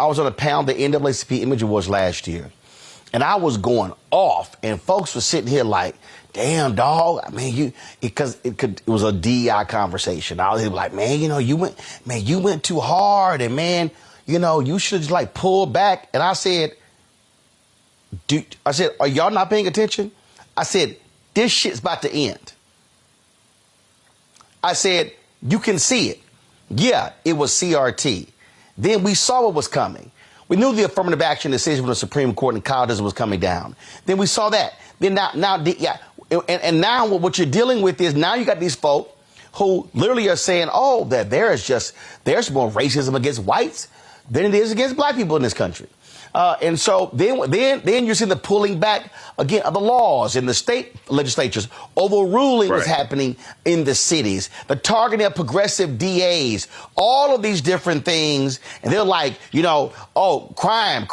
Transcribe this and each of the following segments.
I was on a panel, the NAACP Image Awards last year, and I was going off, and folks were sitting here like, damn, dog, I mean, it was a DEI conversation. I was like, man, you went too hard, and man, you should just like pull back. And I said, are y'all not paying attention? I said, this shit's about to end. I said, you can see it. Yeah, it was CRT. Then we saw what was coming. We knew the affirmative action decision from the Supreme Court and colleges was coming down. Then we saw that. Then now what you're dealing with is now you got these folk who literally are saying, oh, that there's more racism against whites than it is against black people in this country. And so then you're seeing the pulling back again of the laws in the state legislatures. Overruling is happening in the cities. The targeting of progressive DAs, all of these different things. And they're like, oh, crime.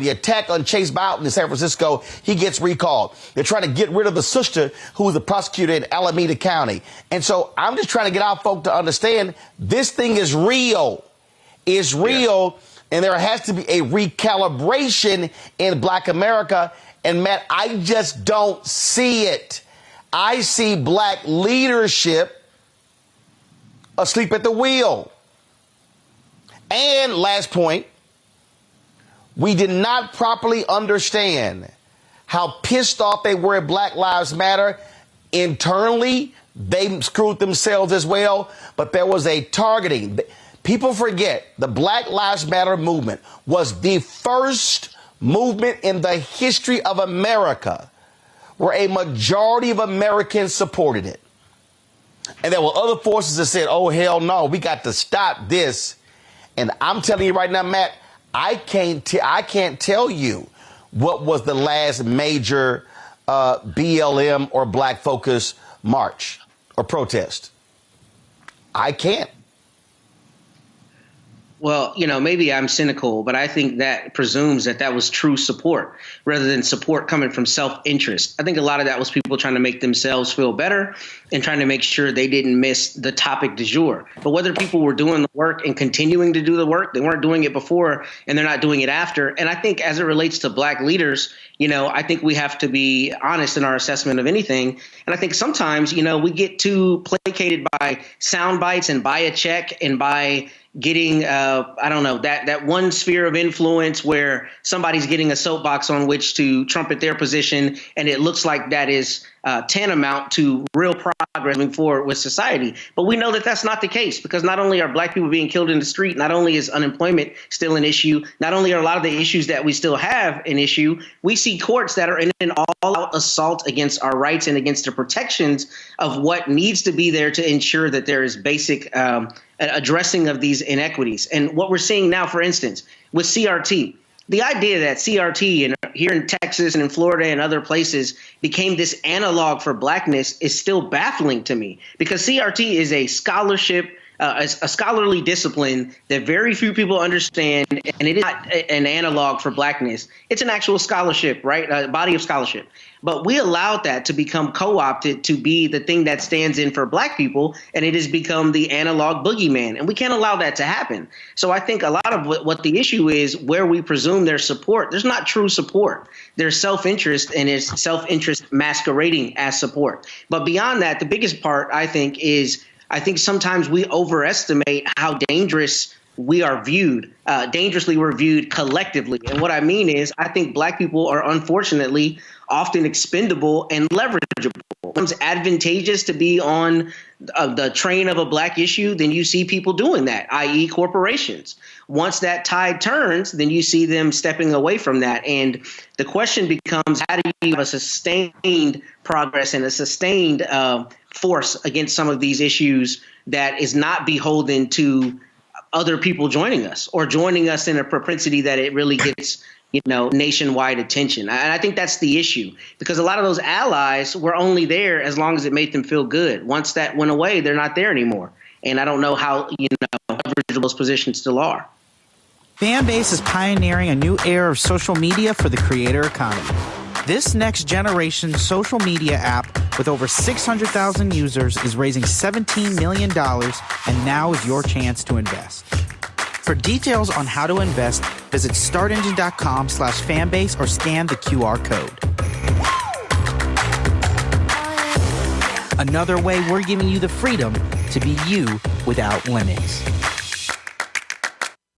The attack on Chase Boughton in San Francisco, he gets recalled. They're trying to get rid of the sister who was the prosecutor in Alameda County. And so I'm just trying to get our folk to understand this thing is real. It's real. Yeah. And there has to be a recalibration in Black America. And Matt, I just don't see it. I see black leadership asleep at the wheel. And last point, we did not properly understand how pissed off they were at Black Lives Matter. Internally, they screwed themselves as well, but there was a targeting. People forget the Black Lives Matter movement was the first movement in the history of America where a majority of Americans supported it. And there were other forces that said, oh, hell no, we got to stop this. And I'm telling you right now, Matt, I can't tell you what was the last major BLM or Black Focus march or protest. I can't. Well, maybe I'm cynical, but I think that presumes that was true support rather than support coming from self-interest. I think a lot of that was people trying to make themselves feel better and trying to make sure they didn't miss the topic du jour. But whether people were doing the work and continuing to do the work, they weren't doing it before and they're not doing it after. And I think as it relates to black leaders, I think we have to be honest in our assessment of anything. And I think sometimes, we get too placated by sound bites and by a check and by getting, that one sphere of influence where somebody's getting a soapbox on which to trumpet their position. And it looks like that is tantamount to real progress moving forward with society. But we know that that's not the case, because not only are black people being killed in the street, not only is unemployment still an issue, not only are a lot of the issues that we still have an issue, we see courts that are in an all-out assault against our rights and against the protections of what needs to be there to ensure that there is basic addressing of these inequities. And what we're seeing now, for instance, with CRT, the idea that CRT and here in Texas and in Florida and other places became this analog for blackness is still baffling to me, because CRT is a scholarship, a scholarly discipline that very few people understand, and it is not an analog for blackness. It's an actual scholarship, right? A body of scholarship. But we allowed that to become co-opted to be the thing that stands in for black people, and it has become the analog boogeyman, and we can't allow that to happen. So I think a lot of what the issue is, where we presume there's support, there's not true support. There's self-interest, and it's self-interest masquerading as support. But beyond that, the biggest part, I think, is sometimes we overestimate how dangerous we are viewed, dangerously we're viewed collectively. And what I mean is, I think black people are unfortunately often expendable and leverageable. When it's advantageous to be on the train of a black issue, then you see people doing that, i.e. corporations. Once that tide turns, then you see them stepping away from that. And the question becomes, how do you have a sustained progress and a sustained force against some of these issues that is not beholden to other people joining us or joining us in a propensity that it really gets, nationwide attention. And I think that's the issue, because a lot of those allies were only there as long as it made them feel good. Once that went away, they're not there anymore. And I don't know how, leverageable those positions still are. Fanbase is pioneering a new era of social media for the creator economy. This next generation social media app with over 600,000 users is raising $17 million, and now is your chance to invest. For details on how to invest, visit startengine.com/fanbase or scan the QR code. Another way we're giving you the freedom to be you without limits.